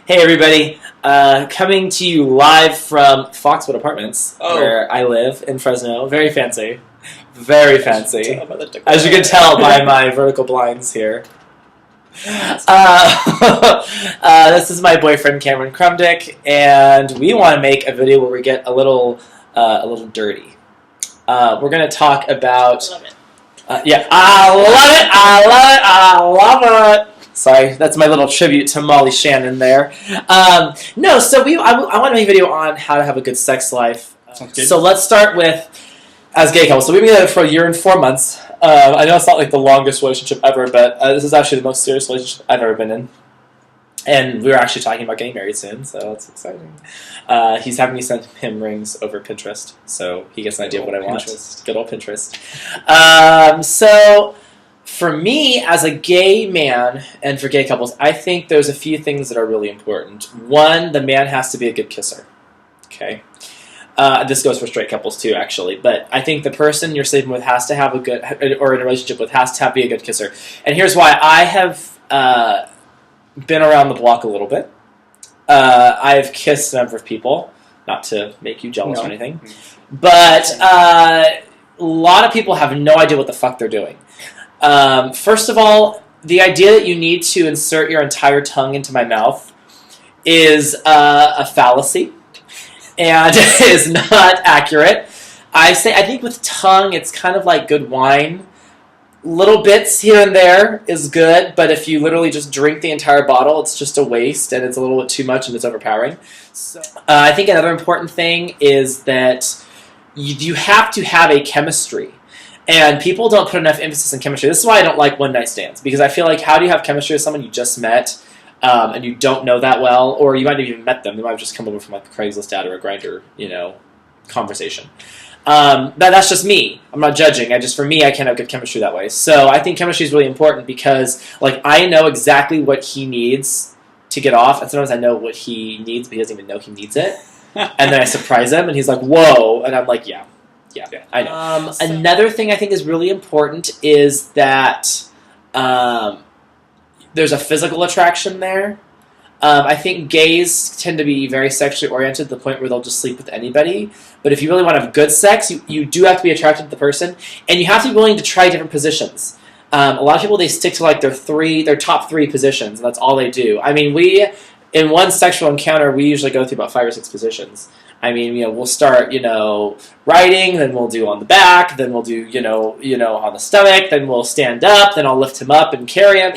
Hey everybody, coming to you live from Foxwood Apartments, where I live in Fresno. Very fancy. Very fancy. As you can tell by my vertical blinds here. This is my boyfriend Cameron Crumdick, and we want to make a video where we get a little dirty. We're going to talk about... Love it. Yeah, I love it. Sorry, that's my little tribute to Molly Shannon there. I want to make a video on how to have a good sex life. So let's start with, as gay couples. So we've been together for 1 year and 4 months. I know it's not like the longest relationship ever, but this is actually the most serious relationship I've ever been in. And we were actually talking about getting married soon, so that's exciting. He's having me send him rings over Pinterest, so he gets an idea of what I want. Good old Pinterest. So for me, as a gay man, and for gay couples, I think there's a few things that are really important. One, the man has to be a good kisser. Okay. This goes for straight couples too, actually. But I think the person you're sleeping with has to have a good, or in a relationship with, has to be a good kisser. And here's why. I have been around the block a little bit. I've kissed a number of people, not to make you jealous or anything. But a lot of people have no idea what the fuck they're doing. First of all, the idea that you need to insert your entire tongue into my mouth is a fallacy and is not accurate. I think with tongue, it's kind of like good wine. Little bits here and there is good, but if you literally just drink the entire bottle, it's just a waste, and it's a little bit too much, and it's overpowering. So, I think another important thing is that you have to have a chemistry. And people don't put enough emphasis on chemistry. This is why I don't like one-night stands, because I feel like how do you have chemistry with someone you just met and you don't know that well, or you might have even met them. They might have just come over from like a Craigslist ad or a Grindr, conversation. That's just me. I'm not judging. For me, I can't have good chemistry that way. So I think chemistry is really important because I know exactly what he needs to get off, and sometimes I know what he needs, but he doesn't even know he needs it. And then I surprise him, and he's like, whoa, and I'm like, yeah. Yeah, I know. Another thing I think is really important is that there's a physical attraction there. I think gays tend to be very sexually oriented to the point where they'll just sleep with anybody. But if you really want to have good sex, you do have to be attracted to the person. And you have to be willing to try different positions. A lot of people, they stick to their top 3 positions, and that's all they do. I mean, in one sexual encounter, we usually go through about 5 or 6 positions. I mean, we'll start, riding, then we'll do on the back, then we'll do, on the stomach, then we'll stand up, then I'll lift him up and carry him,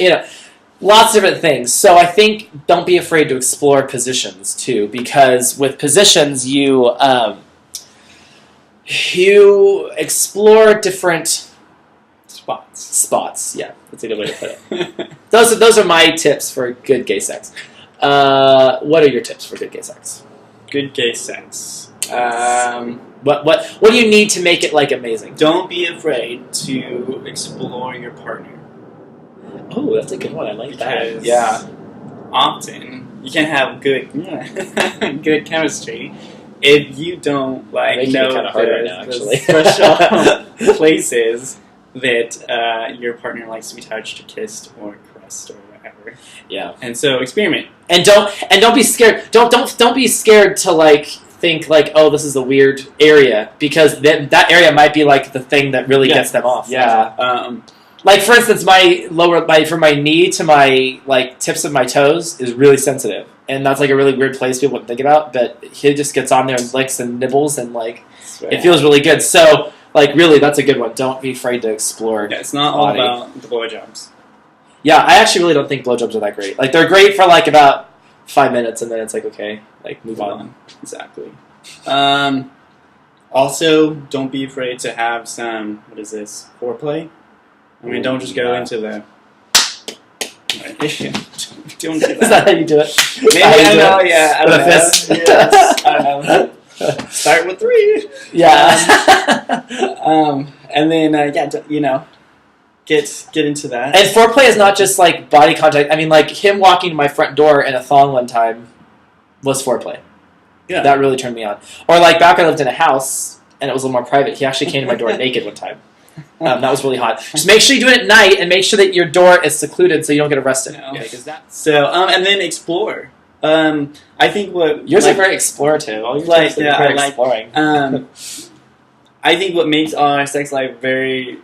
lots of different things. So I think don't be afraid to explore positions, too, because with positions, you explore different spots, yeah, that's a good way to put it. Those are my tips for good gay sex. What are your tips for good gay sex? Good gay sex. What do you need to make it amazing? Don't be afraid to explore your partner. Oh, that's a good one. I like that. Yeah. Often you can have good good chemistry if you don't know kind of hard right now, actually. Special places that your partner likes to be touched or kissed or caressed or whatever. Yeah. And so experiment. And don't be scared. Don't be scared to think oh, this is a weird area, because that area might be the thing that really gets them off. Yeah. For instance, from my knee to my tips of my toes is really sensitive, and that's a really weird place people wouldn't think about. But he just gets on there and licks and nibbles, and it feels really good. So really, that's a good one. Don't be afraid to explore. Yeah, it's not all about the blowjobs. Yeah, I actually really don't think blowjobs are that great. They're great for about 5 minutes, and then it's okay, move on. Exactly. Also, don't be afraid to have some, foreplay? I mean, don't just go into the... Don't do that. Is that how you do it? Maybe I know, yeah. I don't know. Yes, I don't know. Start with 3. Yeah. And then, get into that. And foreplay is not just body contact. I mean, him walking to my front door in a thong one time was foreplay. Yeah. That really turned me on. Or back when I lived in a house and it was a little more private, he actually came to my door naked one time. That was really hot. Just make sure you do it at night and make sure that your door is secluded so you don't get arrested. No. Yeah, and then explore. I think what yours are very explorative. All your like, are very exploring. I think what makes our sex life very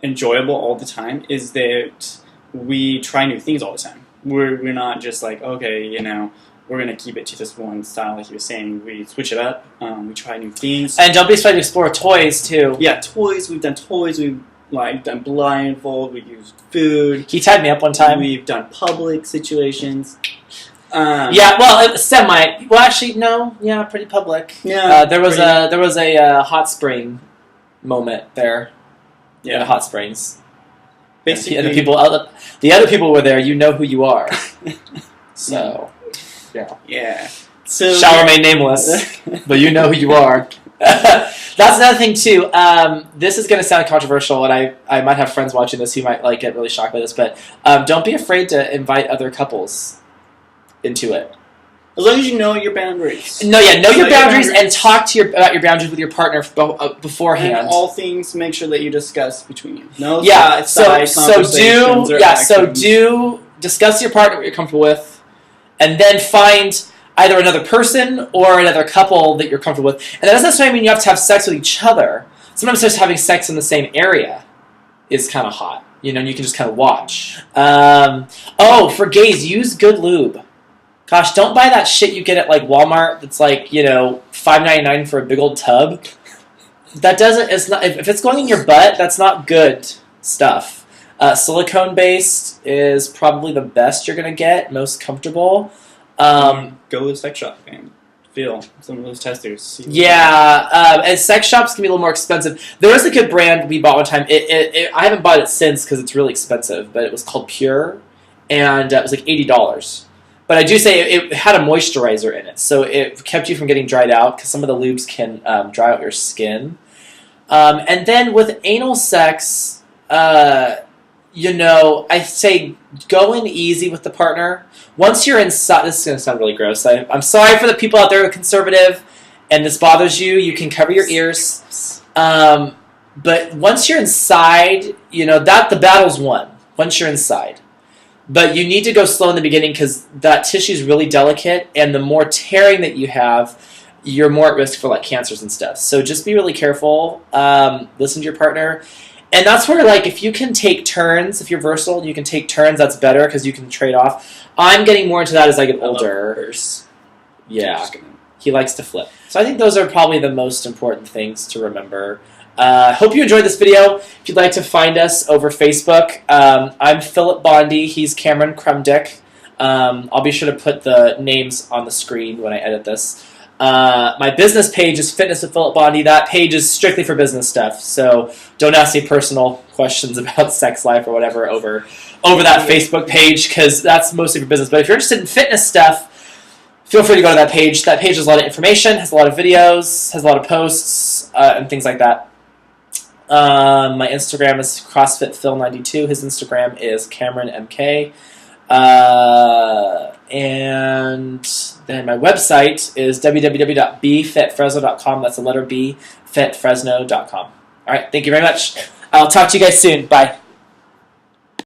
enjoyable all the time is that we try new things all the time. We're not just like, okay, you know, we're gonna keep it to this one style, like you were saying. We switch it up. We try new things. And don't be afraid to explore toys too. Yeah, toys. We've done toys. We've done blindfold. We've used food. He tied me up one time. We've done public situations. Yeah, well, semi. Well, actually, no. Yeah, pretty public. Yeah, there was a hot spring moment there. Yeah, in the hot springs. Basically, and the other people were there. You know who you are. So, yeah. So shall remain nameless, but you know who you are. That's another thing too. This is going to sound controversial, and I might have friends watching this who might get really shocked by this. But don't be afraid to invite other couples into it. As long as you know your boundaries. Know your boundaries and talk about your boundaries with your partner beforehand. And all things, make sure that you discuss between you. No, do discuss your partner what you're comfortable with, and then find either another person or another couple that you're comfortable with. And that doesn't necessarily mean you have to have sex with each other. Sometimes just having sex in the same area is kind of hot. You know, and you can just kind of watch. For gays, use good lube. Gosh, don't buy that shit you get at like Walmart that's like, $5.99 for a big old tub. That doesn't, it's not, if it's going in your butt, that's not good stuff. Silicone based is probably the best you're going to get, most comfortable. Go to the sex shop and feel some of those testers. And sex shops can be a little more expensive. There was a good brand we bought one time. I haven't bought it since because it's really expensive, but it was called Pure, and it was like $80. But I do say it had a moisturizer in it, so it kept you from getting dried out, because some of the lubes can dry out your skin. And then with anal sex, I say go in easy with the partner. Once you're inside, this is going to sound really gross. I'm sorry for the people out there who are conservative, and this bothers you. You can cover your ears. But once you're inside, the battle's won. Once you're inside. But you need to go slow in the beginning because that tissue is really delicate, and the more tearing that you have, you're more at risk for like cancers and stuff. So just be really careful. Listen to your partner. And that's where, like, if you can take turns, if you're versatile, you can take turns, that's better because you can trade off. I'm getting more into that as I get older. Yeah. He likes to flip. So I think those are probably the most important things to remember. Hope you enjoyed this video. If you'd like to find us over Facebook, I'm Philip Bondi. He's Cameron Krumdick. I'll be sure to put the names on the screen when I edit this. My business page is Fitness with Philip Bondi. That page is strictly for business stuff, so don't ask me personal questions about sex life or whatever over that Facebook page, because that's mostly for business. But if you're interested in fitness stuff, feel free to go to that page. That page has a lot of information, has a lot of videos, has a lot of posts, and things like that. My Instagram is CrossFitPhil92. His Instagram is CameronMK. And then my website is www.bfitfresno.com. That's the letter B, fitfresno.com. All right, thank you very much. I'll talk to you guys soon. Bye.